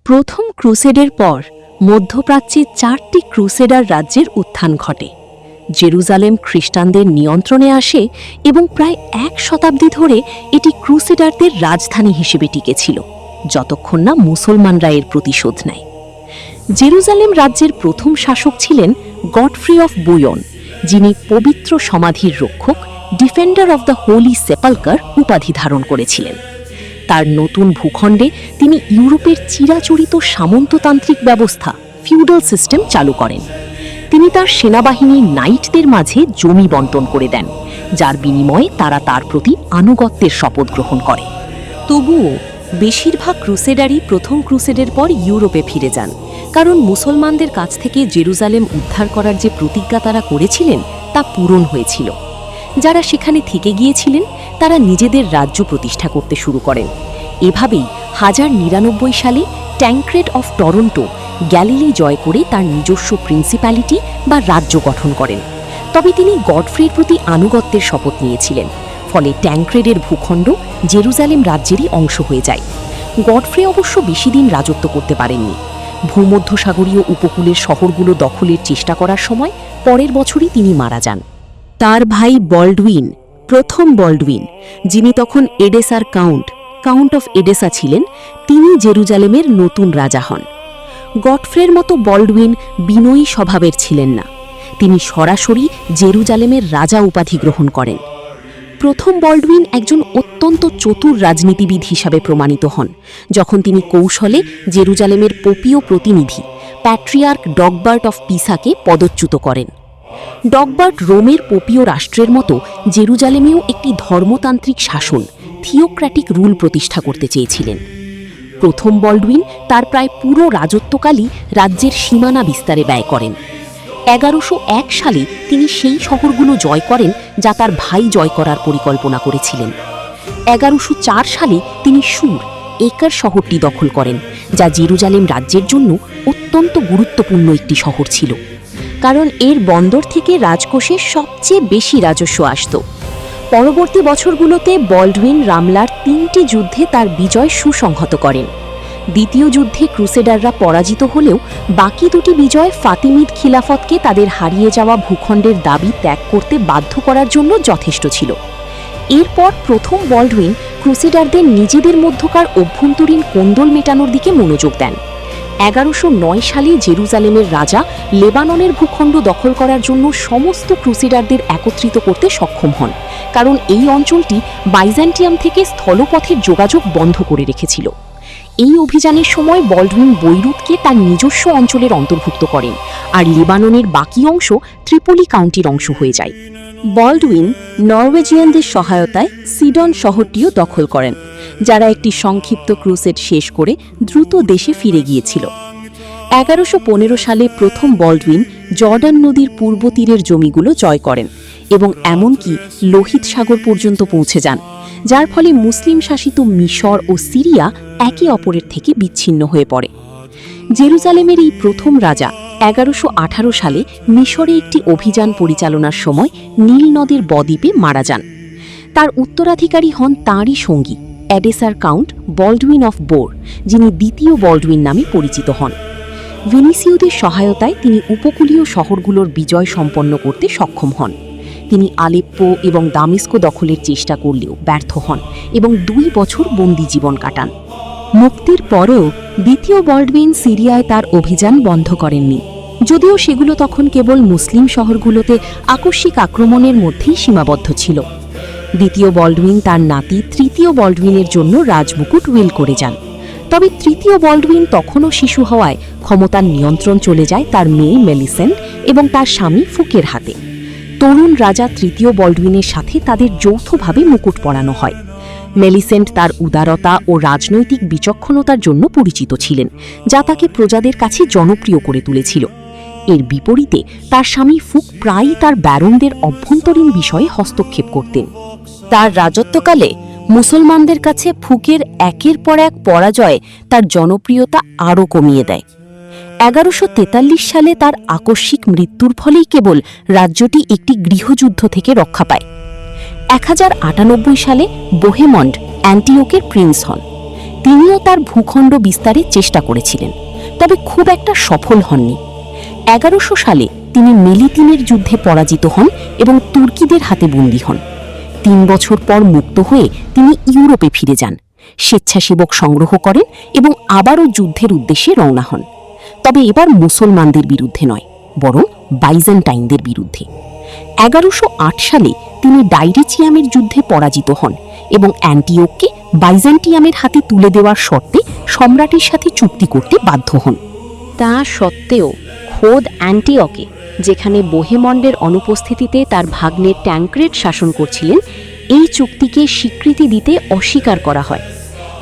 প্রথম ক্রুসেডের পর মধ্যপ্রাচ্যে 4টি ক্রুসেডার রাজ্যের উত্থান ঘটে। জেরুজালেম খ্রিস্টানদের নিয়ন্ত্রণে আসে এবং প্রায় 1 শতাব্দী ধরে এটি ক্রুসেডারদের রাজধানী হিসেবে টিকেছিল, যতক্ষণ না মুসলমানরা এর প্রতিশোধ নেয়। জেরুজালেম রাজ্যের প্রথম শাসক ছিলেন গডফ্রি অফ বুয়ন, যিনি পবিত্র সমাধির রক্ষক, ডিফেন্ডার অব দ্য হোলি সেপালকার উপাধি ধারণ করেছিলেন। তার নতুন ভূখণ্ডে তিনি ইউরোপের চিরাচরিত সামন্ততান্ত্রিক ব্যবস্থা ফিউডাল সিস্টেম চালু করেন। তিনি তার সেনাবাহিনী নাইটদের মাঝে জমি বণ্টন করে দেন, যার বিনিময়ে তারা তার প্রতি আনুগত্যের শপথ গ্রহণ করে। তবুও বেশিরভাগ ক্রুসেডারই প্রথম ক্রুসেডের পর ইউরোপে ফিরে যান, কারণ মুসলমানদের কাছ থেকে জেরুজালেম উদ্ধার করার যে প্রতিজ্ঞা তারা করেছিলেন তা পূরণ হয়েছিল। যারা সেখানে থেকে গিয়েছিলেন তারা নিজেদের রাজ্য প্রতিষ্ঠা করতে শুরু করেন। এভাবেই 1099 সালে ট্যাংক্রেড অফ টরন্টো গ্যালিলি জয় করে তার নিজস্ব প্রিন্সিপ্যালিটি বা রাজ্য গঠন করেন। তবে তিনি গডফ্রির প্রতি আনুগত্যের শপথ নিয়েছিলেন, ফলে ট্যাংক্রেডের ভূখণ্ড জেরুজালেম রাজ্যেরই অংশ হয়ে যায়। গডফ্রি অবশ্য বেশি দিন রাজত্ব করতে পারেননি। ভূমধ্যসাগরীয় উপকূলের শহরগুলো দখলের চেষ্টা করার সময় পরের বছরই তিনি মারা যান। তার ভাই বল্ডউইন, প্রথম বল্ডউইন, যিনি তখন এডেসার কাউন্ট অফ এডেসা ছিলেন, তিনি জেরুজালেমের নতুন রাজা হন। গডফ্রের মতো বল্ডউইন বিনয়ী স্বভাবের ছিলেন না। তিনি সরাসরি জেরুজালেমের রাজা উপাধি গ্রহণ করেন। প্রথম বল্ডউইন একজন অত্যন্ত চতুর রাজনীতিবিদ হিসাবে প্রমাণিত হন, যখন তিনি কৌশলে জেরুজালেমের পোপীয় প্রতিনিধি প্যাট্রিয়ার্ক ডগবার্ট অফ পিসাকে পদচ্যুত করেন। ডগবার্ট রোমের পোপীয় রাষ্ট্রের মতো জেরুজালেমেও একটি ধর্মতান্ত্রিক শাসন, থিওক্র্যাটিক রুল প্রতিষ্ঠা করতে চেয়েছিলেন। প্রথম বল্ডউইন তার প্রায় পুরো রাজত্বকালই রাজ্যের সীমানা বিস্তারে ব্যয় করেন। 1101 সালে তিনি সেই শহরগুলো জয় করেন যা তার ভাই জয় করার পরিকল্পনা করেছিলেন। 1104 সালে তিনি একার শহরটি দখল করেন, যা জেরুজালেম রাজ্যের জন্য অত্যন্ত গুরুত্বপূর্ণ একটি শহর ছিল, কারণ এর বন্দর থেকে রাজকোষে সবচেয়ে বেশি রাজস্ব আসত। পরবর্তী বছরগুলোতে বল্ডউইন রামলার 3টি যুদ্ধে তার বিজয় সুসংহত করেন। দ্বিতীয় যুদ্ধে ক্রুসেডাররা পরাজিত হলেও বাকি দুটি বিজয় ফাতিমিদ খিলাফতকে তাদের হারিয়ে যাওয়া ভূখণ্ডের দাবি ত্যাগ করতে বাধ্য করার জন্য যথেষ্ট ছিল। এরপর প্রথম বল্ডউইন ক্রুসেডারদের নিজেদের মধ্যকার অভ্যন্তরীণ কোন্দল মেটানোর দিকে মনোযোগ দেন। 1109 সালে জেরুজালেমের রাজা লেবাননের ভূখণ্ড দখল করার জন্য সমস্ত ক্রুসেডারদের একত্রিত করতে সক্ষম হন, কারণ এই অঞ্চলটি বাইজেন্টিয়াম থেকে স্থলপথের যোগাযোগ বন্ধ করে রেখেছিল। এই অভিযানের সময় বল্ডউইন বৈরুতকে তার নিজস্ব অঞ্চলের অন্তর্ভুক্ত করেন, আর লেবাননের বাকি অংশ ত্রিপোলি কাউন্টির অংশ হয়ে যায়। বল্ডউইন নরওয়েজিয়ানদের সহায়তায় সিডন শহরটিও দখল করেন, যারা একটি সংক্ষিপ্ত ক্রুসেড শেষ করে দ্রুত দেশে ফিরে গিয়েছিল। 1115 সালে প্রথম বল্ডউইন জর্ডান নদীর পূর্ব তীরের জমিগুলো জয় করেন এবং এমনকি লোহিত সাগর পর্যন্ত পৌঁছে যান, যার ফলে মুসলিম শাসিত মিশর ও সিরিয়া একে অপরের থেকে বিচ্ছিন্ন হয়ে পড়ে। জেরুজালেমের এই প্রথম রাজা 1118 সালে মিশরে একটি অভিযান পরিচালনার সময় নীল নদের বদ্বীপে মারা যান। তার উত্তরাধিকারী হন তাঁরই সঙ্গী এডেসার কাউন্ট বল্ডউইন অফ বোর, যিনি দ্বিতীয় বল্ডউইন নামে পরিচিত হন। ভিনিসীয়দের সহায়তায় তিনি উপকূলীয় শহরগুলোর বিজয় সম্পন্ন করতে সক্ষম হন। তিনি আলেপ্পো এবং দামেস্কো দখলের চেষ্টা করলেও ব্যর্থ হন এবং 2 বছর বন্দি জীবন কাটান। মুক্তির পরেও দ্বিতীয় বল্ডউইন সিরিয়ায় তার অভিযান বন্ধ করেননি, যদিও সেগুলো তখন কেবল মুসলিম শহরগুলোতে আকস্মিক আক্রমণের মধ্যেই সীমাবদ্ধ ছিল। দ্বিতীয় বল্ডউইন তার নাতি তৃতীয় বল্ডউইনের জন্য রাজমুকুট উইল করে যান, তবে তৃতীয় বল্ডউইন তখনও শিশু হওয়ায় ক্ষমতার নিয়ন্ত্রণ চলে যায় তার মেয়ে মেলিসেন্ট এবং তার স্বামী ফুকের হাতে। তরুণ রাজা তৃতীয় বল্ডউইনের সাথে তাদের যৌথভাবে মুকুট পরানো হয়। মেলিসেন্ট তার উদারতা ও রাজনৈতিক বিচক্ষণতার জন্য পরিচিত ছিলেন, যা তাকে প্রজাদের কাছে জনপ্রিয় করে তুলেছিল। এর বিপরীতে তার স্বামী ফুক প্রায়ই তার ব্যারনদের অভ্যন্তরীণ বিষয়ে হস্তক্ষেপ করতেন। তার রাজত্বকালে মুসলমানদের কাছে ফুকের একের পর এক পরাজয় তার জনপ্রিয়তা আরও কমিয়ে দেয়। 1143 সালে তার আকস্মিক মৃত্যুর ফলেই কেবল রাজ্যটি একটি গৃহযুদ্ধ থেকে রক্ষা পায়। 1098 সালে বোহেমন্ড অ্যান্টিওকের প্রিন্স হন। তিনিও তার ভূখণ্ড বিস্তারের চেষ্টা করেছিলেন, তবে খুব একটা সফল হননি। 1100 সালে তিনি মেলিতিনের যুদ্ধে পরাজিত হন এবং তুর্কিদের হাতে বন্দী হন। 3 বছর পর মুক্ত হয়ে তিনি ইউরোপে ফিরে যান, স্বেচ্ছাসেবক সংগ্রহ করেন এবং আবারও যুদ্ধের উদ্দেশ্যে রওনা হন। তবে এবার মুসলমানদের বিরুদ্ধে নয়, বরং বাইজেন্টাইনদের বিরুদ্ধে। 1108 সালে তিনি ডাইরেচিয়ামের যুদ্ধে পরাজিত হন এবং অ্যান্টিওককে বাইজেন্টিয়ামের হাতে তুলে দেওয়ার শর্তে সম্রাটের সাথে চুক্তি করতে বাধ্য হন। তা সত্ত্বেও খোদ অ্যান্টিওকে, যেখানে বোহেমন্ডের অনুপস্থিতিতে তার ভাগ্নে ট্যাঙ্ক্রেড শাসন করছিলেন, এই চুক্তিকে স্বীকৃতি দিতে অস্বীকার করা হয়।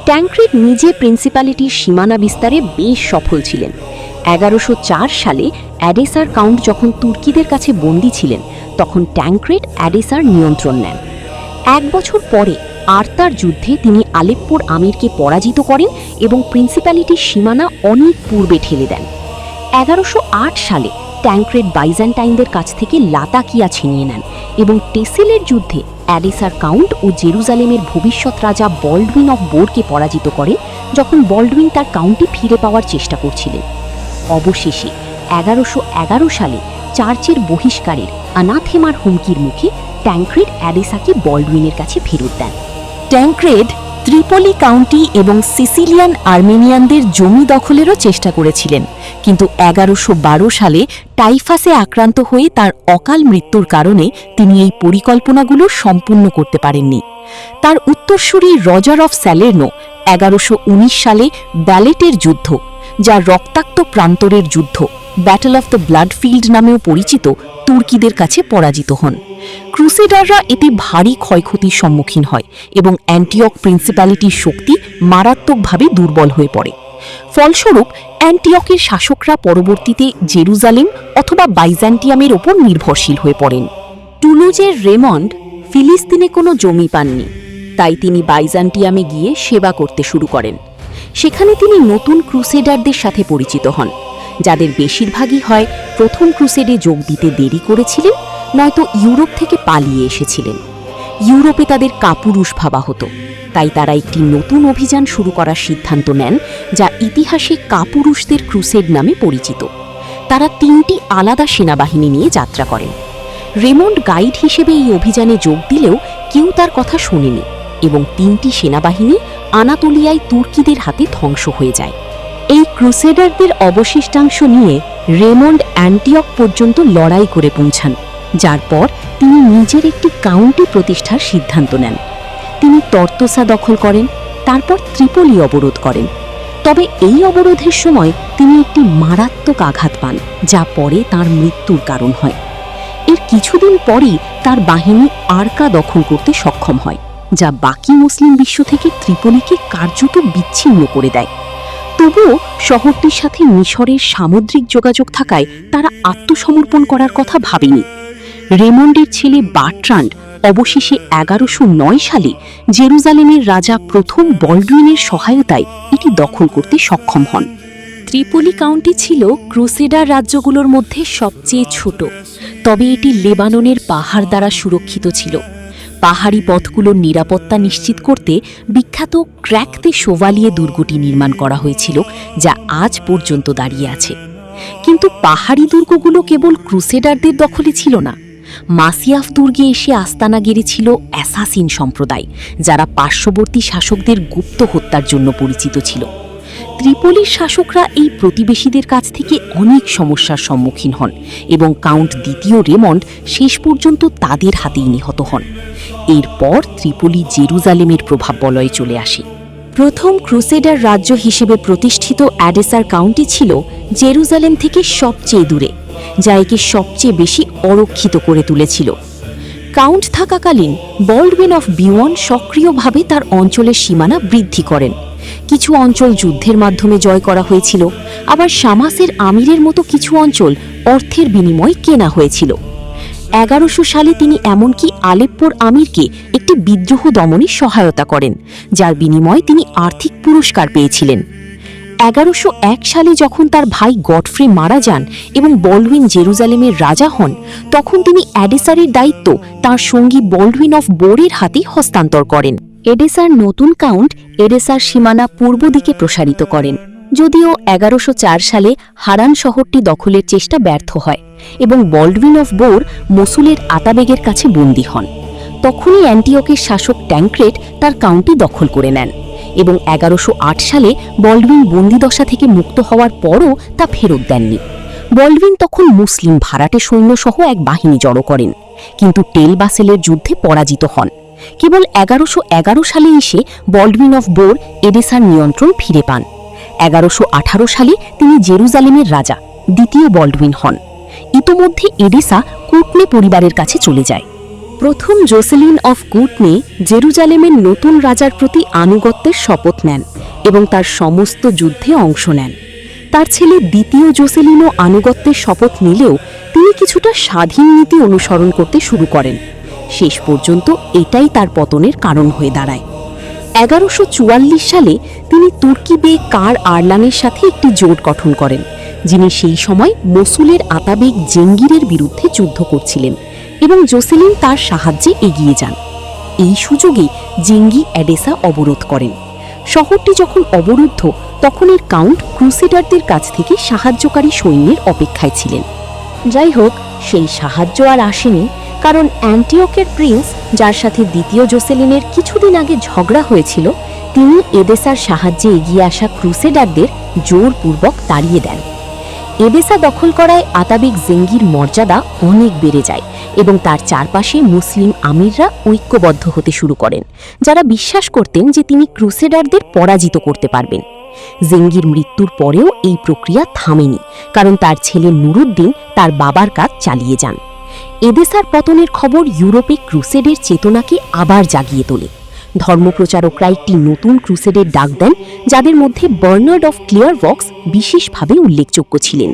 ট্যাঙ্ক্রেড নিজে প্রিন্সিপালিটির সীমানা বিস্তারে বেশ সফল ছিলেন। 1104 সালে অ্যাডেসার কাউন্ট যখন তুর্কিদের কাছে বন্দী ছিলেন, তখন ট্যাঙ্ক্রেড অ্যাডেসার নিয়ন্ত্রণ নেন। 1 বছর পরে আর্তার যুদ্ধে তিনি আলেপ্পোর আমিরকে পরাজিত করেন এবং প্রিন্সিপালিটির সীমানা অনেক পূর্বে ঠেলে দেন। 1108 সালে ট্যাঙ্ক্রেড বাইজেন্টাইনদের কাছ থেকে লাতাকিয়া ছিনিয়ে নেন এবং টেসেলের যুদ্ধে অ্যাডেসার কাউন্ট ও জেরুজালেমের ভবিষ্যৎ রাজা বল্ডউইন অফ বোরকে পরাজিত করেন, যখন বল্ডউইন তার কাউন্টি ফিরে পাওয়ার চেষ্টা করছিলেন। অবশেষে 1111 সালে চার্চের বহিষ্কারের অ্যানাথেমার হুমকির মুখে ট্যাঙ্ক্রেড অ্যাডেসাকে বল্ডউইনের কাছে ফেরত দেন। ট্যাঙ্ক্রেড ত্রিপলি কাউন্টি এবং সিসিলিয়ান আর্মেনিয়ানদের জমি দখলেরও চেষ্টা করেছিলেন, কিন্তু 1112 সালে টাইফাসে আক্রান্ত হয়ে তার অকাল মৃত্যুর কারণে তিনি এই পরিকল্পনাগুলো সম্পূর্ণ করতে পারেননি। তার উত্তরসূরি রজার অফ স্যালের্নো 1119 সালে ব্যালেটের যুদ্ধ, যা রক্তাক্ত প্রান্তরের যুদ্ধ, ব্যাটল অফ দ্য ব্লাডফিল্ড নামেও পরিচিত, তুর্কিদের কাছে পরাজিত হন। ক্রুসেডাররা এতে ভারী ক্ষয়ক্ষতির সম্মুখীন হয় এবং অ্যান্টিওক প্রিন্সিপ্যালিটির শক্তি মারাত্মকভাবে দুর্বল হয়ে পড়ে। ফলস্বরূপ অ্যান্টিয়কের শাসকরা পরবর্তীতে জেরুজালেম অথবা বাইজেন্টিয়ামের ওপর নির্ভরশীল হয়ে পড়েন। টুলুজের রেমন্ড ফিলিস্তিনে কোনো জমি পাননি, তাই তিনি বাইজেন্টিয়ামে গিয়ে সেবা করতে শুরু করেন। সেখানে তিনি নতুন ক্রুসেডারদের সাথে পরিচিত হন, যাদের বেশিরভাগই হয় প্রথম ক্রুসেডে যোগ দিতে দেরি করেছিলেন, নয়তো ইউরোপ থেকে পালিয়ে এসেছিলেন। ইউরোপে তাদের কাপুরুষ ভাবা হতো, তাই তারা একটি নতুন অভিযান শুরু করার সিদ্ধান্ত নেন, যা ইতিহাসে কাপুরুষদের ক্রুসেড নামে পরিচিত। তারা 3টি আলাদা সেনাবাহিনী নিয়ে যাত্রা করেন। রেমন্ড গাইড হিসেবে এই অভিযানে যোগ দিলেও কেউ তার কথা শোনেনি এবং 3টি সেনাবাহিনী আনাতোলিয়ায় তুর্কিদের হাতে ধ্বংস হয়ে যায়। এই ক্রুসেডারদের অবশিষ্টাংশ নিয়ে রেমন্ড অ্যান্টিওক পর্যন্ত লড়াই করে পৌঁছান, যার পর তিনি নিজের একটি কাউন্টি প্রতিষ্ঠার সিদ্ধান্ত নেন। তিনি তর্তসা দখল করেন, তারপর ত্রিপলি অবরোধ করেন। তবে এই অবরোধের সময় তিনি একটি মারাত্মক আঘাত পান, যা পরে তার মৃত্যুর কারণ হয়। এর কিছুদিন পরই তার বাহিনী আরকা দখল করতে সক্ষম হয়, যা বাকি মুসলিম বিশ্ব থেকে ত্রিপলিকে কার্যত বিচ্ছিন্ন করে দেয়। তবুও শহরটির সাথে মিশরের সামুদ্রিক যোগাযোগ থাকায় তারা আত্মসমর্পণ করার কথা ভাবেনি। রেমন্ডের ছেলে বার্ট্রান্ড অবশেষে 1109 সালে জেরুজালেমের রাজা প্রথম বল্ডউইনের সহায়তায় এটি দখল করতে সক্ষম হন। ত্রিপলি কাউন্টি ছিল ক্রুসেডার রাজ্যগুলোর মধ্যে সবচেয়ে ছোট, তবে এটি লেবাননের পাহাড় দ্বারা সুরক্ষিত ছিল। পাহাড়ি পথগুলোর নিরাপত্তা নিশ্চিত করতে বিখ্যাত ক্র্যাকতে শোভালিয়ে দুর্গটি নির্মাণ করা হয়েছিল, যা আজ পর্যন্ত দাঁড়িয়ে আছে। কিন্তু পাহাড়ি দুর্গগুলো কেবল ক্রুসেডারদের দখলে ছিল না। মাসিয়াফ দুর্গে এসে আস্তানা গেড়েছিল অ্যাসাসিন সম্প্রদায়, যারা পার্শ্ববর্তী শাসকদের গুপ্ত হত্যার জন্য পরিচিত ছিল। ত্রিপলির শাসকরা এই প্রতিবেশীদের কাছ থেকে অনেক সমস্যার সম্মুখীন হন এবং কাউন্ট দ্বিতীয় রেমন্ড শেষ পর্যন্ত তাদের হাতেই নিহত হন। এরপর ত্রিপলি জেরুজালেমের প্রভাব বলয়ে চলে আসে। প্রথম ক্রুসেডার রাজ্য হিসেবে প্রতিষ্ঠিত অ্যাডেসার কাউন্টি ছিল জেরুজালেম থেকে সবচেয়ে দূরে, যা একে সবচেয়ে বেশি অরক্ষিত করে তুলেছিল। কাউন্ট থাকাকালীন বল্ডউইন অফ বিওয়ান সক্রিয়ভাবে তার অঞ্চলের সীমানা বৃদ্ধি করেন। কিছু অঞ্চল যুদ্ধের মাধ্যমে জয় করা হয়েছিল, আবার শামাসের আমিরের মতো কিছু অঞ্চল অর্থের বিনিময়ে কেনা হয়েছিল। 1100 সালে তিনি এমনকি আলেপ্পোর আমিরকে একটি বিদ্রোহ দমনে সহায়তা করেন, যার বিনিময়ে তিনি আর্থিক পুরস্কার পেয়েছিলেন। 1101 সালে যখন তার ভাই গডফ্রে মারা যান এবং বল্ডউইন জেরুজালেমের রাজা হন, তখন তিনি অ্যাডেসারের দায়িত্ব তার সঙ্গী বল্ডউইন অফ বোরের হাতে হস্তান্তর করেন। এডেসার নতুন কাউন্ট এডেসার সীমানা পূর্ব দিকে প্রসারিত করেন, যদিও 1104 সালে হারান শহরটি দখলের চেষ্টা ব্যর্থ হয় এবং বল্ডউইন অফ বোর মসুলের আতাবেগের কাছে বন্দী হন। তখনই অ্যান্টিওকের শাসক ট্যাংক্রেট তার কাউন্টি দখল করে নেন এবং 1108 সালে বল্ডউইন বন্দিদশা থেকে মুক্ত হওয়ার পরও তা ফেরত দেননি। বল্ডউইন তখন মুসলিম ভাড়াটে সৈন্যসহ এক বাহিনী জড়ো করেন, কিন্তু টেল বাসেলের যুদ্ধে পরাজিত হন। কেবল 1111 সালে এসে বল্ডউইন অফ বোর এডেসার নিয়ন্ত্রণ ফিরে পান। 1118 সালে তিনি জেরুজালেমের রাজা দ্বিতীয় বল্ডউইন হন। ইতোমধ্যে এডেসা কুটনে পরিবারের কাছে চলে যায়। প্রথম জোসেলিন অফ কুটনে জেরুজালেমের নতুন রাজার প্রতি আনুগত্যের শপথ নেন এবং তার সমস্ত যুদ্ধে অংশ নেন। তার ছেলে দ্বিতীয় জোসেলিনও আনুগত্যের শপথ নিলেও তিনি কিছুটা স্বাধীন নীতি অনুসরণ করতে শুরু করেন। শেষ পর্যন্ত এটাই তার পতনের কারণ হয়ে দাঁড়ায়। 1144 সালে তিনি তুর্কি বে কার আরলানের সাথে একটি জোট গঠন করেন, যিনি সেই সময় মসুলের আতাবেগ জেঙ্গিরের বিরুদ্ধে যুদ্ধ করছিলেন এবং জোসেলিন তার সাহায্যে এগিয়ে যান। এই সুযোগে জেঙ্গি এডেসা অবরোধ করেন। শহরটি যখন অবরুদ্ধ তখন এর কাউন্ট ক্রুসেডারদের কাছ থেকে সাহায্যকারী সৈন্যের অপেক্ষায় ছিলেন। যাই হোক, সেই সাহায্য আর আসেনি, কারণ অ্যান্টিওকের প্রিন্স, যার সাথে দ্বিতীয় জোসেলিনের কিছুদিন আগে ঝগড়া হয়েছিল, তিনি এডেসার সাহায্যে এগিয়ে আসা ক্রুসেডারদের জোরপূর্বক তাড়িয়ে দেন। এডেসা দখল করায় আতাবেগ জেঙ্গির মর্যাদা অনেক বেড়ে যায় এবং তার চারপাশে মুসলিম আমিররা ঐক্যবদ্ধ হতে শুরু করেন, যারা বিশ্বাস করতেন যে তিনি ক্রুসেডারদের পরাজিত করতে পারবেন। জেঙ্গির মৃত্যুর পরেও এই প্রক্রিয়া থামেনি, কারণ তার ছেলে নুরুদ্দিন তার বাবার কাজ চালিয়ে যান। এডেসার পতনের খবর ইউরোপে ক্রুসেডের চেতনাকে আবার জাগিয়ে তোলে। ধর্মপ্রচারকরা একটি নতুন ক্রুসেডের ডাক দেন, যাদের মধ্যে বার্নার্ড অফ ক্লিয়ারভক্স বিশেষভাবে উল্লেখযোগ্য ছিলেন।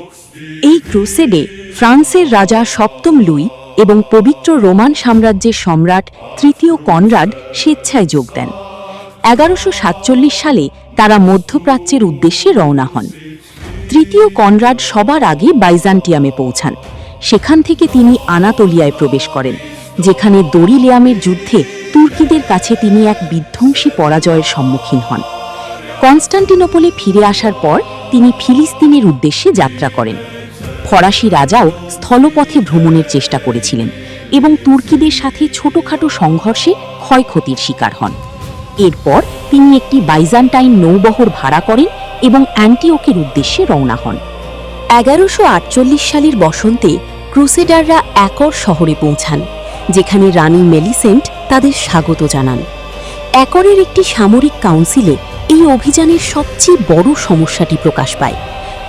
এই ক্রুসেডে ফ্রান্সের রাজা সপ্তম লুই এবং পবিত্র রোমান সাম্রাজ্যের সম্রাট তৃতীয় কনরাড স্বেচ্ছায় যোগ দেন। 1147 সালে তারা মধ্যপ্রাচ্যের উদ্দেশ্যে রওনা হন। তৃতীয় কনরাড সবার আগে বাইজান্টিয়ামে পৌঁছান। সেখান থেকে তিনি আনাতোলিয়ায় প্রবেশ করেন, যেখানে দরিলিয়ামের যুদ্ধে তুর্কিদের কাছে তিনি এক বিধ্বংসী পরাজয়ের সম্মুখীন হন। কনস্টান্টিনোপলে ফিরে আসার পর তিনি ফিলিস্তিনের উদ্দেশ্যে যাত্রা করেন। ফরাসি রাজাও স্থলপথে ভ্রমণের চেষ্টা করেছিলেন এবং তুর্কিদের সাথে ছোটখাটো সংঘর্ষে ক্ষয়ক্ষতির শিকার হন। এরপর তিনি একটি বাইজান্টাইন নৌবহর ভাড়া করেন এবং অ্যান্টিওকের উদ্দেশ্যে রওনা হন। 1148 সালের বসন্তে ক্রুসেডাররা অ্যাকর শহরে পৌঁছান, যেখানে রানী মেলিসেন্ট তাদের স্বাগত জানান। অ্যাকরের একটি সামরিক কাউন্সিলে এই অভিযানের সবচেয়ে বড় সমস্যাটি প্রকাশ পায়।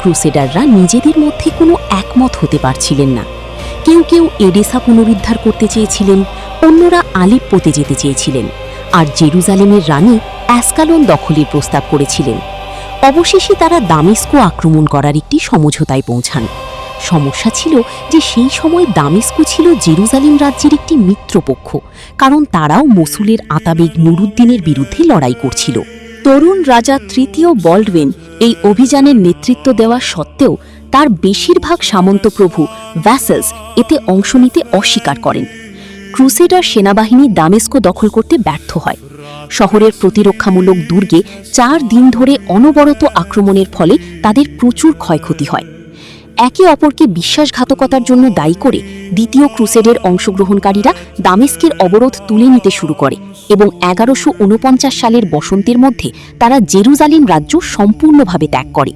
ক্রুসেডাররা নিজেদের মধ্যে কোনো একমত হতে পারছিলেন না। কেউ কেউ এডেসা পুনরুদ্ধার করতে চেয়েছিলেন, অন্যরা আলেপ্পোতে যেতে চেয়েছিলেন, আর জেরুজালেমের রানী অ্যাসকালন দখলের প্রস্তাব করেছিলেন। অবশেষে তারা দামেস্কো আক্রমণ করার একটি সমঝোতায় পৌঁছান। সমস্যা ছিল যে সেই সময় দামেস্কো ছিল জেরুজালেম রাজ্যের একটি মিত্রপক্ষ, কারণ তারাও মসুলের আতাবেগ নুরুদ্দিনের বিরুদ্ধে লড়াই করছিল। তরুণ রাজা তৃতীয় বল্ডউইন এই অভিযানের নেতৃত্ব দেওয়া সত্ত্বেও তার বেশিরভাগ সামন্তপ্রভু ভ্যাসেলস এতে অংশ নিতে অস্বীকার করেন। ক্রুসেডার সেনাবাহিনী দামেস্কো দখল করতে ব্যর্থ হয়। শহরের প্রতিরক্ষামূলক দুর্গে 4 দিন ধরে অনবরত আক্রমণের ফলে তাদের প্রচুর ক্ষয়ক্ষতি হয়। একে অপরকে বিশ্বাসঘাতকতার জন্য দায়ী করে দ্বিতীয় ক্রুসেডের অংশগ্রহণকারীরা দামেস্কের অবরোধ তুলে নিতে শুরু করে এবং 1149 সালের বসন্তের মধ্যে তারা জেরুজালেম রাজ্য সম্পূর্ণভাবে ত্যাগ করে।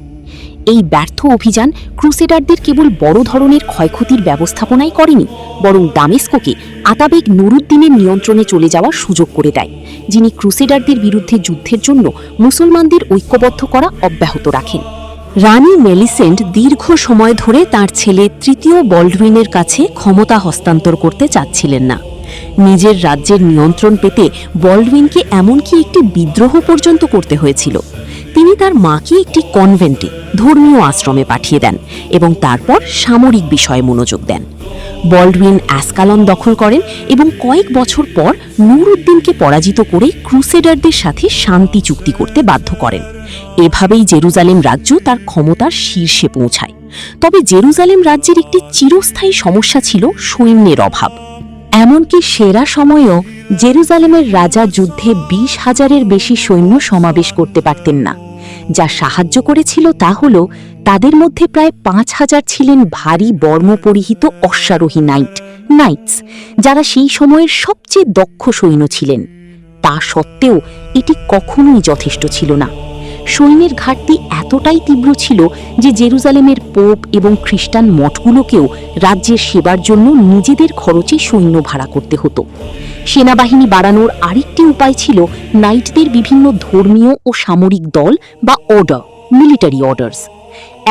এই ব্যর্থ অভিযান ক্রুসেডারদের কেবল বড় ধরনের ক্ষয়ক্ষতির ব্যবস্থাপনাই করেনি, বরং দামেস্কোকে আতাবেগ নুরুদ্দিনের নিয়ন্ত্রণে চলে যাওয়ার সুযোগ করে দেয়, যিনি ক্রুসেডারদের বিরুদ্ধে যুদ্ধের জন্য মুসলমানদের ঐক্যবদ্ধ করা অব্যাহত রাখেন। রানী মেলিসেন্ট দীর্ঘ সময় ধরে তার ছেলে তৃতীয় বল্ডউইনের কাছে ক্ষমতা হস্তান্তর করতে চাচ্ছিলেন না। নিজের রাজ্যের নিয়ন্ত্রণ পেতে বল্ডউইনকে এমনকি একটি বিদ্রোহ পর্যন্ত করতে হয়েছিল। তিনি তার মাকে একটি কনভেন্টে, ধর্মীয় আশ্রমে পাঠিয়ে দেন এবং তারপর সামরিক বিষয়ে মনোযোগ দেন। বল্ডউইন অ্যাসকালন দখল করেন এবং কয়েক বছর পর নুরউদ্দিনকে পরাজিত করে ক্রুসেডারদের সাথে শান্তি চুক্তি করতে বাধ্য করেন। এভাবেই জেরুজালেম রাজ্য তার ক্ষমতার শীর্ষে পৌঁছায়। তবে জেরুজালেম রাজ্যের একটি চিরস্থায়ী সমস্যা ছিল সৈন্যের অভাব। এমনকি সেরা সময়েও জেরুজালেমের রাজা যুদ্ধে 20,000-এর বেশি সৈন্য সমাবেশ করতে পারতেন না। যা সাহায্য করেছিল তা হল তাদের মধ্যে প্রায় 5,000 ছিলেন ভারী বর্ম পরিহিত অশ্বারোহী নাইটস, যারা সেই সময়ের সবচেয়ে দক্ষ সৈন্য ছিলেন। তা সত্ত্বেও এটি কখনোই যথেষ্ট ছিল না। সৈন্যের ঘাটতি এতটাই তীব্র ছিল যে জেরুজালেমের পোপ এবং খ্রিস্টান মঠগুলোকেও রাজ্যের সেবার জন্য নিজেদের খরচে সৈন্য ভাড়া করতে হতো। সেনাবাহিনী বাড়ানোর আরেকটি উপায় ছিল নাইটদের বিভিন্ন ধর্মীয় ও সামরিক দল বা মিলিটারি অর্ডার্স।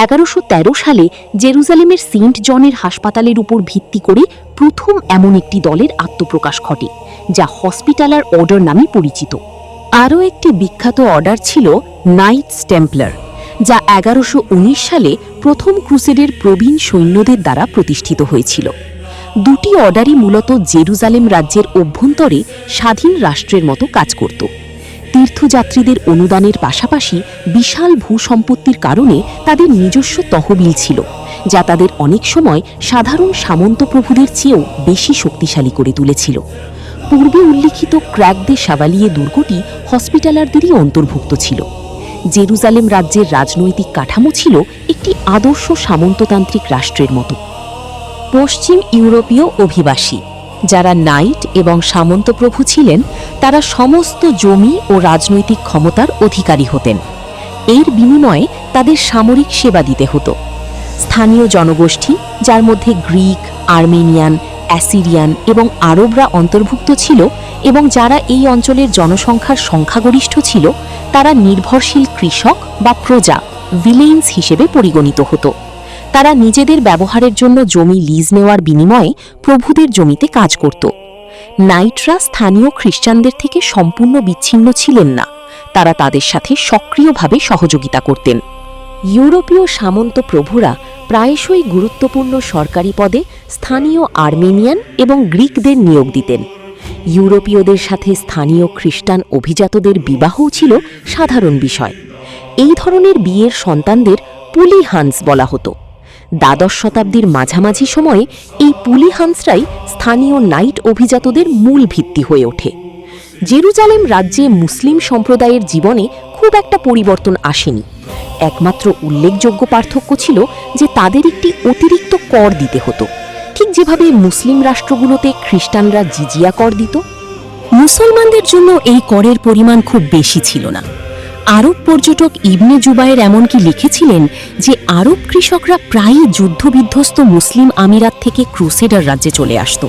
1113 সালে জেরুজালেমের সেন্ট জনের হাসপাতালের উপর ভিত্তি করে প্রথম এমন একটি দলের আত্মপ্রকাশ ঘটে, যা হসপিটালার অর্ডার নামে পরিচিত। আরও একটি বিখ্যাত অর্ডার ছিল নাইটস টেম্পলার, যা 1119 সালে প্রথম ক্রুসেডের প্রবীণ সৈন্যদের দ্বারা প্রতিষ্ঠিত হয়েছিল। দুটি অর্ডারই মূলত জেরুজালেম রাজ্যের অভ্যন্তরে স্বাধীন রাষ্ট্রের মতো কাজ করত। তীর্থযাত্রীদের অনুদানের পাশাপাশি বিশাল ভূসম্পত্তির কারণে তাদের নিজস্ব তহবিল ছিল, যা তাদের অনেক সময় সাধারণ সামন্ত প্রভুদের চেয়েও বেশি শক্তিশালী করে তুলেছিল। পূর্বে উল্লিখিত ক্র্যাক দে শাভালিয়ে দুর্গটি হসপিটালারদেরই অন্তর্ভুক্ত ছিল। জেরুজালেম রাজ্যের রাজনৈতিক কাঠামো ছিল একটি আদর্শ সামন্ততান্ত্রিক রাষ্ট্রের মতো। পশ্চিম ইউরোপীয় অভিবাসী, যারা নাইট এবং সামন্তপ্রভু ছিলেন, তারা সমস্ত জমি ও রাজনৈতিক ক্ষমতার অধিকারী হতেন। এর বিনিময়ে তাদের সামরিক সেবা দিতে হতো। স্থানীয় জনগোষ্ঠী, যার মধ্যে গ্রিক, আর্মেনিয়ান, অ্যাসিরিয়ান এবং আরবরা অন্তর্ভুক্ত ছিল এবং যারা এই অঞ্চলের জনসংখ্যার সংখ্যাগরিষ্ঠ ছিল, তারা নির্ভরশীল কৃষক বা প্রজা ভিলেইন্স হিসেবে পরিগণিত হতো। তারা নিজেদের ব্যবহারের জন্য জমি লিজ নেওয়ার বিনিময়ে প্রভুদের জমিতে কাজ করত। নাইটরা স্থানীয় খ্রিস্টানদের থেকে সম্পূর্ণ বিচ্ছিন্ন ছিলেন না, তারা তাদের সাথে সক্রিয়ভাবে সহযোগিতা করতেন। ইউরোপীয় সামন্ত প্রভুরা প্রায়শই গুরুত্বপূর্ণ সরকারি পদে স্থানীয় আর্মেনিয়ান এবং গ্রিকদের নিয়োগ দিতেন। ইউরোপীয়দের সাথে স্থানীয় খ্রিস্টান অভিজাতদের বিবাহও ছিল সাধারণ বিষয়। এই ধরনের বিয়ের সন্তানদের পুলিহান্স বলা হতো। দ্বাদশ শতাব্দীর মাঝামাঝি সময়ে এই পুলিহান্সরাই স্থানীয় নাইট অভিজাতদের মূল ভিত্তি হয়ে ওঠে। জেরুজালেম রাজ্যে মুসলিম সম্প্রদায়ের জীবনে খুব একটা পরিবর্তন আসেনি। একমাত্র উল্লেখযোগ্য পার্থক্য ছিল যে তাদের একটি অতিরিক্ত কর দিতে হতো, ঠিক যেভাবে মুসলিম রাষ্ট্রগুলোতে খ্রিস্টানরা জিজিয়া কর দিত। মুসলমানদের জন্য এই করের পরিমাণ খুব বেশি ছিল না। আরব পর্যটক ইবনে জুবায়ের এমনকি লিখেছিলেন যে আরব কৃষকরা প্রায়ই যুদ্ধবিধ্বস্ত মুসলিম আমিরাত থেকে ক্রুসেডার রাজ্যে চলে আসত,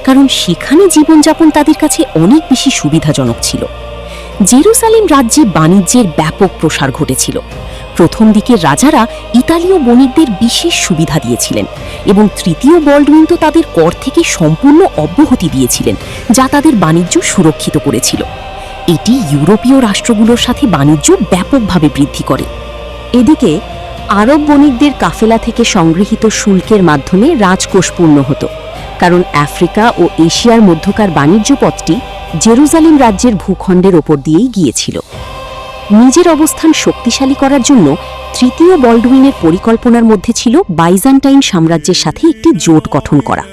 কারণ সেখানে জীবনযাপন তাদের কাছে অনেক বেশি সুবিধাজনক ছিল। জেরুজালেম রাজ্যে বাণিজ্যের ব্যাপক প্রসার ঘটেছিল। প্রথম দিকের রাজারা ইতালীয় বণিকদের বিশেষ সুবিধা দিয়েছিলেন এবং তৃতীয় বল্ডউইন তো তাদের কর থেকে সম্পূর্ণ অব্যাহতি দিয়েছিলেন, যা তাদের বাণিজ্য সুরক্ষিত করেছিল। এটি ইউরোপীয় রাষ্ট্রগুলোর সাথে বাণিজ্য ব্যাপকভাবে বৃদ্ধি করে। এদিকে আরব বণিকদের কাফেলা থেকে সংগৃহীত শুল্কের মাধ্যমে রাজকোষ পূর্ণ হতো, কারণ আফ্রিকা ও এশিয়ার মধ্যকার বাণিজ্য পথটি জেরুজালেম রাজ্যের ভূখণ্ডের ওপর দিয়েই গিয়েছিল। নিজের অবস্থান শক্তিশালী করার জন্য তৃতীয় বল্ডউইনের পরিকল্পনার মধ্যে ছিল বাইজান্টাইন সাম্রাজ্যের সাথে একটি জোট গঠন করা।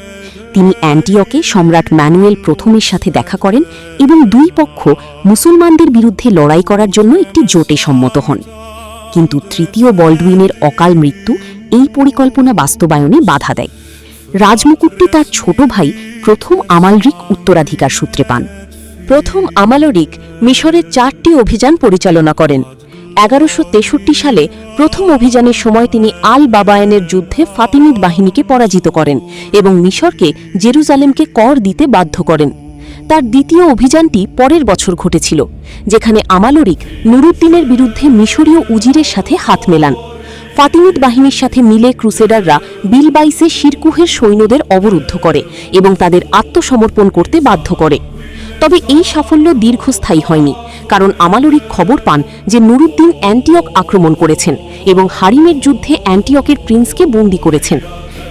তিনি অ্যান্টিয়কে সম্রাট ম্যানুয়েল প্রথমের সাথে দেখা করেন এবং দুই পক্ষ মুসলমানদের বিরুদ্ধে লড়াই করার জন্য একটি জোটে সম্মত হন। কিন্তু তৃতীয় বল্ডউইনের অকাল মৃত্যু এই পরিকল্পনা বাস্তবায়নে বাধা দেয়। রাজমুকুটটি তার ছোট ভাই প্রথম আমালরিক উত্তরাধিকার সূত্রে পান। প্রথম আমালরিক মিশরের 4টি অভিযান পরিচালনা করেন। 1163 সালে প্রথম অভিযানের সময় তিনি আল বাবায়ানের যুদ্ধে ফাতিমিদ বাহিনীকে পরাজিত করেন এবং মিশরকে জেরুজালেমকে কর দিতে বাধ্য করেন। তার দ্বিতীয় অভিযানটি পরের বছর ঘটেছিল, যেখানে আমালরিক নুরুদ্দিনের বিরুদ্ধে মিশরীয় উজিরের সাথে হাত মেলান। ফাতিমিদ বাহিনীর সাথে মিলে ক্রুসেডাররা বিলবাইসে শিরকুহের সৈন্যদের অবরুদ্ধ করে এবং তাদের আত্মসমর্পণ করতে বাধ্য করে। তবে এই সাফল্য দীর্ঘস্থায়ী হয়নি, কারণ আমালরিক খবর পান যে নুরুদ্দিন অ্যান্টিয়ক আক্রমণ করেছেন এবং হারিমের যুদ্ধে অ্যান্টিয়কের প্রিন্সকে বন্দী করেছেন।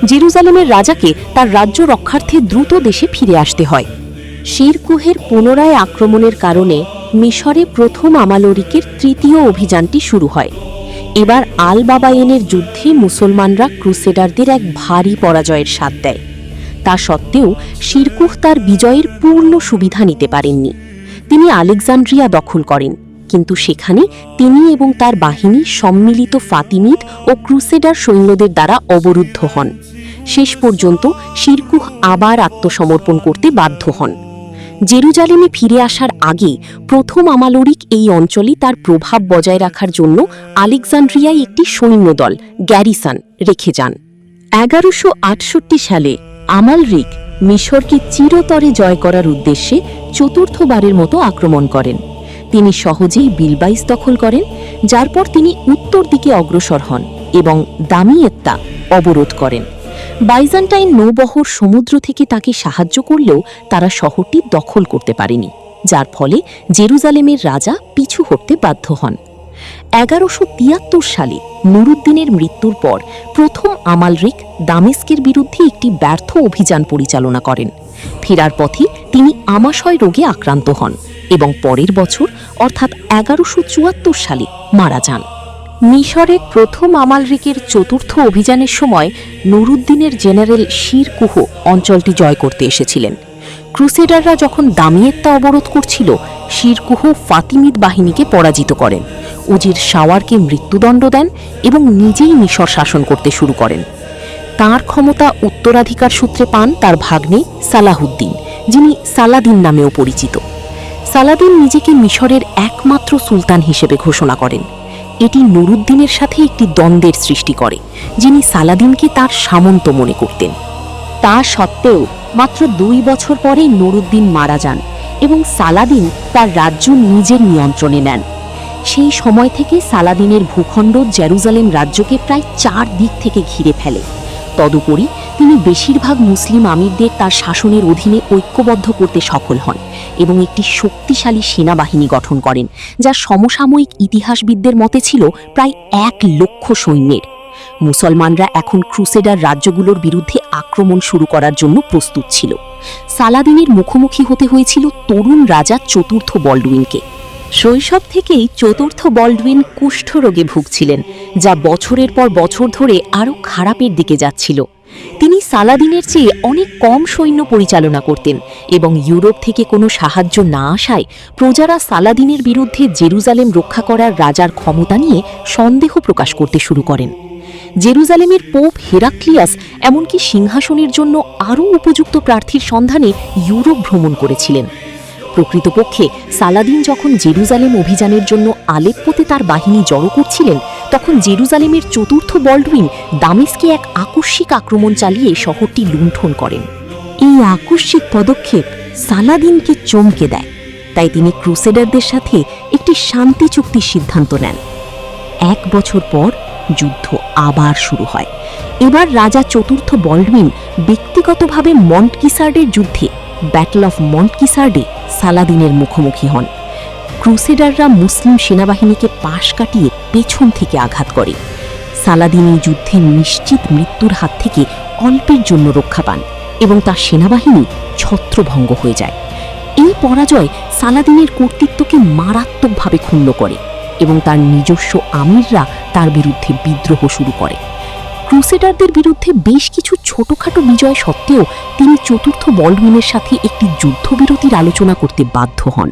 জেরুজালেমের রাজাকে তার রাজ্য রক্ষার্থে দ্রুত দেশে ফিরে আসতে হয়। শিরকুহের পুনরায় আক্রমণের কারণে মিশরে প্রথম আমালরিকের তৃতীয় অভিযানটি শুরু হয়। এবার আল বাবায়েনের যুদ্ধে মুসলমানরা ক্রুসেডারদের এক ভারী পরাজয়ের স্বাদ দেয়। তা সত্ত্বেও শিরকুহ তার বিজয়ের পূর্ণ সুবিধা নিতে পারেননি। তিনি আলেকজান্দ্রিয়া দখল করেন, কিন্তু সেখানে তিনি এবং তার বাহিনী সম্মিলিত ফাতিমিদ ও ক্রুসেডার সৈন্যদের দ্বারা অবরুদ্ধ হন। শেষ পর্যন্ত শিরকুহ আবার আত্মসমর্পণ করতে বাধ্য হন। জেরুজালেমে ফিরে আসার আগে প্রথম আমালরিক এই অঞ্চলে তার প্রভাব বজায় রাখার জন্য আলেকজান্দ্রিয়ায় একটি সৈন্যদল গ্যারিসন রেখে যান। 1168 সালে আমালরিক মিশরকে চিরতরে জয় করার উদ্দেশ্যে চতুর্থবারের মতো আক্রমণ করেন। তিনি সহজেই বিলবাইস দখল করেন, যার পর তিনি উত্তর দিকে অগ্রসর হন এবং দামিয়েত্তা অবরোধ করেন। বাইজান্টাইন নৌবহর সমুদ্র থেকে তাকে সাহায্য করলেও তারা শহরটি দখল করতে পারেনি, যার ফলে জেরুজালেমের রাজা পিছু হটতে বাধ্য হন। 1173 সালে নুরুদ্দিনের মৃত্যুর পর প্রথম আমালরিক দামেস্কের বিরুদ্ধে একটি ব্যর্থ অভিযান পরিচালনা করেন। ফেরার পথে তিনি আমাশয় রোগে আক্রান্ত হন এবং পরের বছর অর্থাৎ 1174 সালে মারা যান। মিশরের প্রথম আমালরিকের চতুর্থ অভিযানের সময় নুরুদ্দিনের জেনারেল শিরকুহ অঞ্চলটি জয় করতে এসেছিলেন। ক্রুসেডাররা যখন দামিয়েত্তা অবরোধ করছিল, শিরকুহ ফাতিমিদ বাহিনীকে পরাজিত করেন, উজির শাওয়ারকে মৃত্যুদণ্ড দেন এবং নিজেই মিশর শাসন করতে শুরু করেন। তাঁর ক্ষমতা উত্তরাধিকার সূত্রে পান তার ভাগ্নে সালাহুদ্দিন, যিনি সালাদিন নামেও পরিচিত। সালাদিন নিজেকে মিশরের একমাত্র সুলতান হিসেবে ঘোষণা করেন। এটি নুরুদ্দিনের সাথে একটি দ্বন্দ্বের সৃষ্টি করে, যিনি সালাদিনকে তার সামন্ত মনে করতেন। তা সত্ত্বেও মাত্র 2 বছর পরে নুরুদ্দিন মারা যান এবং সালাদিন তার রাজ্য নিজের নিয়ন্ত্রণে নেন। সেই সময় থেকে সালাদিনের ভূখণ্ড জেরুজালেম রাজ্যকে প্রায় 4 দিক থেকে ঘিরে ফেলে। তদুপরি তিনি বেশিরভাগ মুসলিম আমিরদের তার শাসনের অধীনে ঐক্যবদ্ধ করতে সফল হন এবং একটি শক্তিশালী সেনাবাহিনী গঠন করেন, যা সমসাময়িক ইতিহাসবিদদের মতে ছিল প্রায় 1 লক্ষ সৈন্যের। মুসলমানরা এখন ক্রুসেডার রাজ্যগুলোর বিরুদ্ধে আক্রমণ শুরু করার জন্য প্রস্তুত ছিল। সালাদিনের মুখোমুখি হতে হয়েছিল তরুণ রাজা চতুর্থ বলডুইনকে। শৈশব থেকেই চতুর্থ বলডুইন কুষ্ঠরোগে ভুগছিলেন, যা বছরের পর বছর ধরে আরও খারাপের দিকে যাচ্ছিল। তিনি সালাদিনের চেয়ে অনেক কম সৈন্য পরিচালনা করতেন এবং ইউরোপ থেকে কোনো সাহায্য না আসায় প্রজারা সালাদিনের বিরুদ্ধে জেরুজালেম রক্ষা করার রাজার ক্ষমতা নিয়ে সন্দেহ প্রকাশ করতে শুরু করেন। জেরুজালেমের পোপ হেরাক্লিয়াস এমনকি সিংহাসনের জন্য আরও উপযুক্ত প্রার্থীর সন্ধানে ইউরোপ ভ্রমণ করেছিলেন। প্রকৃতপক্ষে সালাদিন যখন জেরুজালেম অভিযানের জন্য আলেপ্পোতে তার বাহিনী জড়ো করছিলেন, তখন জেরুজালেমের চতুর্থ বলডুইন দামেস্কে এক আকস্মিক আক্রমণ চালিয়ে শহরটি লুণ্ঠন করেন। এই আকস্মিক পদক্ষেপ সালাদিনকে চমকে দেয়, তাই তিনি ক্রুসেডারদের সাথে একটি শান্তি চুক্তির সিদ্ধান্ত নেন। 1 বছর পর যুদ্ধ আবার শুরু হয়। এবার রাজা চতুর্থ বলডুইন ব্যক্তিগতভাবে মন্টকিসার্ডের যুদ্ধে ব্যাটল অফ মন্টকিসার্ডে সালাদিনের মুখোমুখি হন। ক্রুসেডাররা মুসলিম সেনাবাহিনীকে পাশ কাটিয়ে পেছন থেকে আঘাত করে। সালাদিন এই যুদ্ধে নিশ্চিত মৃত্যুর হাত থেকে অল্পের জন্য রক্ষা পান এবং তার সেনাবাহিনী ছত্রভঙ্গ হয়ে যায়। এই পরাজয় সালাদিনের কর্তৃত্বকে মারাত্মকভাবে ক্ষুণ্ণ করে এবং তার নিজস্ব আমিররা তার বিরুদ্ধে বিদ্রোহ শুরু করে। ক্রুসেডারদের বিরুদ্ধে বেশ কিছু ছোটখাটো বিজয় সত্ত্বেও তিনি চতুর্থ বলডুইনের সাথে একটি যুদ্ধবিরতির আলোচনা করতে বাধ্য হন।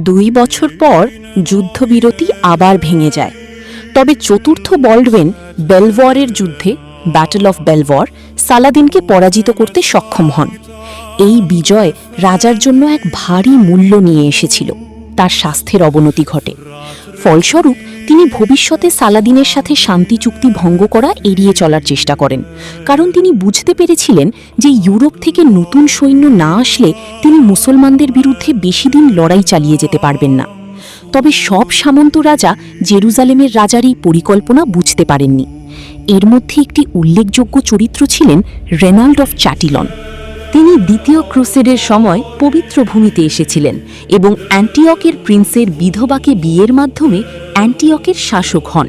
2 বছর পর যুদ্ধবিরতি আবার ভেঙে যায়, তবে চতুর্থ বলডুইন বেলভরের যুদ্ধে ব্যাটল অফ বেলভর সালাদিনকে পরাজিত করতে সক্ষম হন। এই বিজয় রাজার জন্য এক ভারী মূল্য নিয়ে এসেছিল। তার স্বাস্থ্যের অবনতি ঘটে। ফলস্বরূপ তিনি ভবিষ্যতে সালাদিনের সাথে শান্তি চুক্তি ভঙ্গ করা এড়িয়ে চলার চেষ্টা করেন, কারণ তিনি বুঝতে পেরেছিলেন যে ইউরোপ থেকে নতুন সৈন্য না আসলে তিনি মুসলমানদের বিরুদ্ধে বেশি দিন লড়াই চালিয়ে যেতে পারবেন না। তবে সব সামন্ত রাজা জেরুজালেমের রাজার এই পরিকল্পনা বুঝতে পারেননি। এর মধ্যে একটি উল্লেখযোগ্য চরিত্র ছিলেন রেনাল্ড অফ চ্যাটিলন। তিনি দ্বিতীয় ক্রুসেডের সময় পবিত্র ভূমিতে এসেছিলেন এবং অ্যান্টিয়কের প্রিন্সের বিধবাকে বিয়ের মাধ্যমে অ্যান্টিয়কের শাসক হন।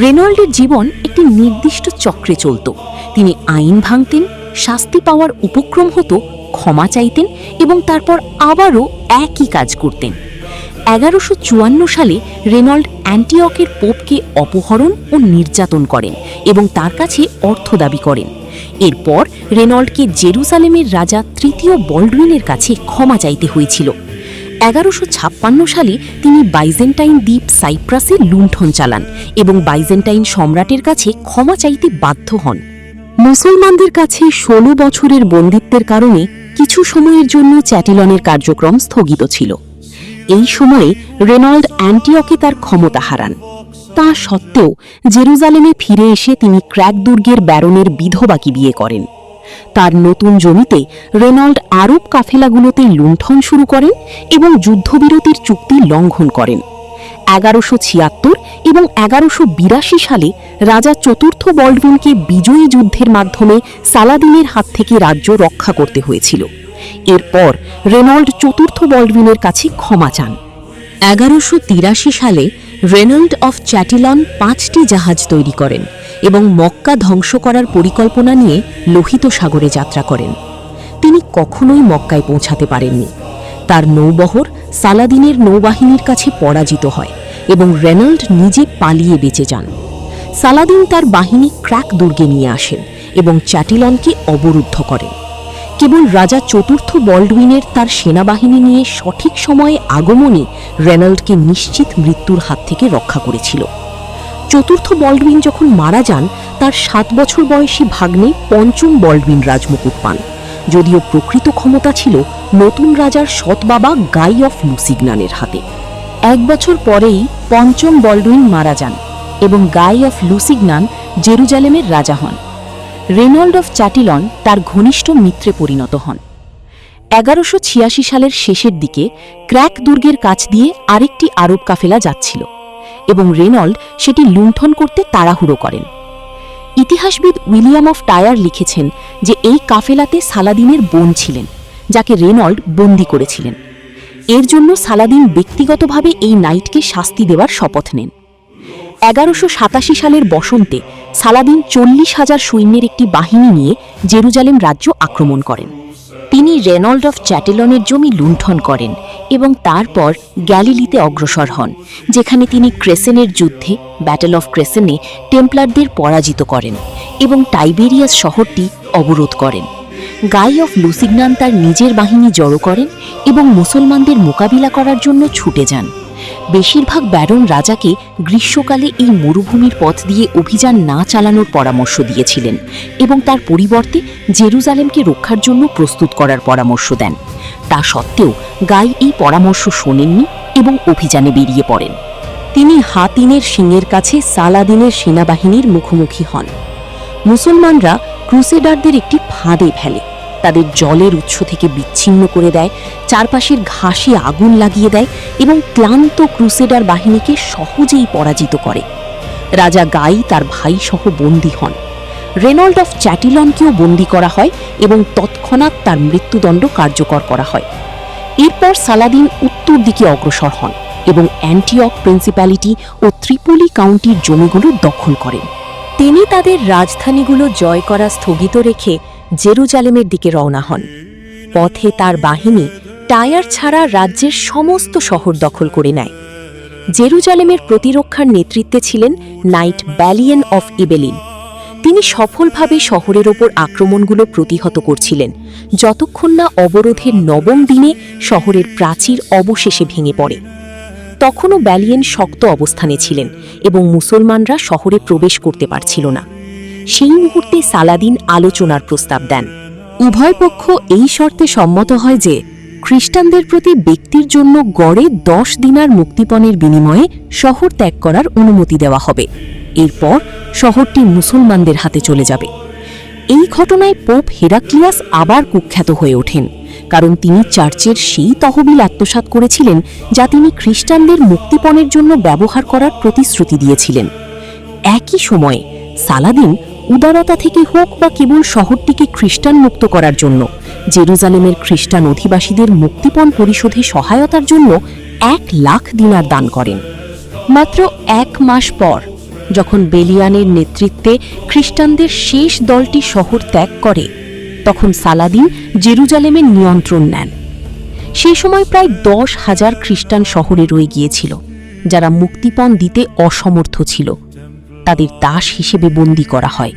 রেনল্ডের জীবন একটি নির্দিষ্ট চক্রে চলত। তিনি আইন ভাঙতেন, শাস্তি পাওয়ার উপক্রম হতো, ক্ষমা চাইতেন এবং তারপর আবারও একই কাজ করতেন। 1154 সালে রেনল্ড অ্যান্টিয়কের পোপকে অপহরণ ও নির্যাতন করেন এবং তার কাছে অর্থ দাবি করেন। এরপর রেনল্ডকে জেরুজালেমের রাজা তৃতীয় বল্ডউইনের কাছে ক্ষমা চাইতে হয়েছিল। 1156 সালে তিনি বাইজেন্টাইন দ্বীপ সাইপ্রাসে লুণ্ঠন চালান এবং বাইজেন্টাইন সম্রাটের কাছে ক্ষমা চাইতে বাধ্য হন। মুসলমানদের কাছে 16 বছরের বন্দিত্বের কারণে কিছু সময়ের জন্য চ্যাটিলনের কার্যক্রম স্থগিত ছিল। এই সময়ে রেনল্ড অ্যান্টিয়কে তার ক্ষমতা হারান। তা সত্ত্বেও জেরুজালেমে ফিরে এসে তিনি ক্র্যাক দুর্গের ব্যারনের বিধবাকে বিয়ে করেন। তার নতুন জমিতে রেনল্ড আরব কাফেলাগুলোতে লুণ্ঠন শুরু করেন এবং যুদ্ধবিরতির চুক্তি লঙ্ঘন করেন। 1176 এবং 1182 সালে রাজা চতুর্থ বল্ডউইনকে বিজয়ী যুদ্ধের মাধ্যমে সালাদিনের হাত থেকে রাজ্য রক্ষা করতে হয়েছিল। এরপর রেনল্ড চতুর্থ বল্ডউইনের কাছে ক্ষমা চান। 1183 সালে রেনল্ড অফ চ্যাটিলন 5টি জাহাজ তৈরি করেন এবং মক্কা ধ্বংস করার পরিকল্পনা নিয়ে লোহিত সাগরে যাত্রা করেন। তিনি কখনোই মক্কায় পৌঁছাতে পারেননি। তার নৌবহর সালাদিনের নৌবাহিনীর কাছে পরাজিত হয় এবং রেনল্ড নিজে পালিয়ে বেঁচে যান। সালাদিন তার বাহিনী ক্র্যাক দুর্গে নিয়ে আসেন এবং চ্যাটিলনকে অবরুদ্ধ করেন। কেবল রাজা চতুর্থ বল্ডউইনের তার সেনাবাহিনী নিয়ে সঠিক সময়ে আগমনই রেনল্ডকে নিশ্চিত মৃত্যুর হাত থেকে রক্ষা করেছিল। চতুর্থ বল্ডউইন যখন মারা যান, তার 7 বছর বয়সী ভাগ্নে পঞ্চম বল্ডউইন রাজমুকুট পান, যদিও প্রকৃত ক্ষমতা ছিল নতুন রাজার সৎ বাবা গাই অফ লুসিগনানের হাতে। 1 বছর পরেই পঞ্চম বল্ডউইন মারা যান এবং গাই অফ লুসিগনান জেরুজালেমের রাজা হন। রেনল্ড অফ চ্যাটিলন তার ঘনিষ্ঠ মিত্রে পরিণত হন। 1186 সালের শেষের দিকে ক্র্যাক দুর্গের কাছ দিয়ে আরেকটি আরব কাফেলা যাচ্ছিল এবং রেনল্ড সেটি লুণ্ঠন করতে তাড়াহুড়ো করেন। ইতিহাসবিদ উইলিয়াম অফ টায়ার লিখেছেন যে এই কাফেলাতে সালাদিনের বোন ছিলেন, যাকে রেনল্ড বন্দী করেছিলেন। এর জন্য সালাদিন ব্যক্তিগতভাবে এই নাইটকে শাস্তি দেওয়ার শপথ নেন। 1187 সালের বসন্তে সালাদিন 40,000 সৈন্যের একটি বাহিনী নিয়ে জেরুজালেম রাজ্য আক্রমণ করেন। তিনি রেনল্ড অফ চ্যাটিলনের জমি লুণ্ঠন করেন এবং তারপর গ্যালিলিতে অগ্রসর হন, যেখানে তিনি ক্রেসেনের যুদ্ধে ব্যাটল অফ ক্রেসেনে টেম্পলারদের পরাজিত করেন এবং টাইবেরিয়াস শহরটি অবরোধ করেন। গাই অফ লুসিগনান তার নিজের বাহিনী জড়ো করেন এবং মুসলমানদের মোকাবিলা করার জন্য ছুটে যান। বেশিরভাগ ব্যারন রাজাকে গ্রীষ্মকালে এই মরুভূমির পথ দিয়ে অভিযান না চালানোর পরামর্শ দিয়েছিলেন এবং তার পরিবর্তে জেরুজালেমকে রক্ষার জন্য প্রস্তুত করার পরামর্শ দেন। তা সত্ত্বেও গাই এই পরামর্শ শোনেননি এবং অভিযানে বেরিয়ে পড়েন। তিনি হাতিনের সিংয়ের কাছে সালাদিনের সেনাবাহিনীর মুখোমুখি হন। মুসলমানরা ক্রুসেডারদের একটি ফাঁদে ফেলে, তাদের জলের উৎস থেকে বিচ্ছিন্ন করে দেয়, চারপাশের ঘাসে আগুন লাগিয়ে দেয় এবং ক্লান্ত ক্রুসেডার বাহিনীকে সহজেই পরাজিত করে। রাজা গাই তার ভাই সহ বন্দী হন। রেনল্ড অফ চ্যাটিলনকেও বন্দী করা হয় এবং তৎক্ষণাৎ তার মৃত্যুদণ্ড কার্যকর করা হয়। এরপর সালাদিন উত্তর দিকে অগ্রসর হন এবং অ্যান্টিয়ক প্রিন্সিপ্যালিটি ও ত্রিপোলি কাউন্টির জমিগুলো দখল করেন। তিনি তাদের রাজধানীগুলো জয় করা স্থগিত রেখে জেরুজালেমের দিকে রওনা হন। পথে তার বাহিনী টায়ার ছাড়া রাজ্যের সমস্ত শহর দখল করে নেয়। জেরুজালেমের প্রতিরক্ষার নেতৃত্বে ছিলেন নাইট ব্যালিয়েন অফ ইবেলিন। তিনি সফলভাবে শহরের ওপর আক্রমণগুলো প্রতিহত করছিলেন, যতক্ষণ না অবরোধের 9ম দিনে শহরের প্রাচীর অবশেষে ভেঙে পড়ে। তখনও ব্যালিয়েন শক্ত অবস্থানে ছিলেন এবং মুসলমানরা শহরে প্রবেশ করতে পারছিল না। সেই মুহূর্তে সালাদিন আলোচনার প্রস্তাব দেন। উভয় পক্ষ এই শর্তে সম্মত হয় যে খ্রিস্টানদের প্রতি ব্যক্তির জন্য গড়ে 10 দিনার মুক্তিপণের বিনিময়ে শহর ত্যাগ করার অনুমতি দেওয়া হবে। এরপর শহরটি মুসলমানদের হাতে চলে যাবে। এই ঘটনায় পোপ হেরাক্লিয়াস আবার কুখ্যাত হয়ে ওঠেন, কারণ তিনি চার্চের সেই তহবিল আত্মসাৎ করেছিলেন যা তিনি খ্রিস্টানদের মুক্তিপণের জন্য ব্যবহার করার প্রতিশ্রুতি দিয়েছিলেন। একই সময়ে সালাদিন উদারতা থেকে হোক বা কেবল শহরটিকে খ্রিস্টান মুক্ত করার জন্য জেরুজালেমের খ্রিস্টান অধিবাসীদের মুক্তিপণ পরিশোধে সহায়তার জন্য 1 লাখ দিনার দান করেন। মাত্র 1 মাস পর, যখন বেলিয়ানের নেতৃত্বে খ্রিস্টানদের শেষ দলটি শহর ত্যাগ করে, তখন সালাদিন জেরুজালেমের নিয়ন্ত্রণ নেন। সেই সময় প্রায় 10,000 খ্রিস্টান শহরে রয়ে গিয়েছিল, যারা মুক্তিপণ দিতে অসমর্থ ছিল। তাদের দাস হিসেবে বন্দী করা হয়।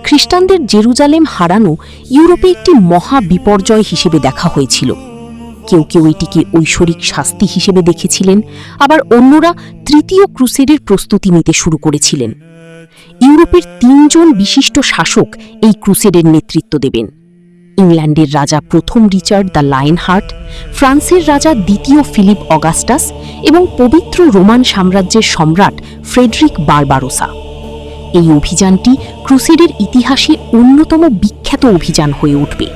খ্রিস্টানদের জেরুজালেম হারানো ইউরোপে একটি মহা বিপর্যয় হিসেবে দেখা হয়েছিল। কেউ কেউ এটিকে ঐশ্বরিক শাস্তি হিসেবে দেখেছিলেন, আবার অন্যরা তৃতীয় ক্রুসেডের প্রস্তুতি নিতে শুরু করেছিলেন। ইউরোপের ৩ জন বিশিষ্ট শাসক এই ক্রুসেডের নেতৃত্ব দেবেন। ইংল্যান্ডের রাজা প্রথম রিচার্ড দ্য লায়নহার্ট, ফ্রান্সের রাজা দ্বিতীয় ফিলিপ অগাস্টাস এবং পবিত্র রোমান সাম্রাজ্যের সম্রাট ফ্রেডরিক বারবারোসা। এই অভিযানটি ক্রুসেডের ইতিহাসে অন্যতম বিখ্যাত অভিযান হয়ে উঠবে।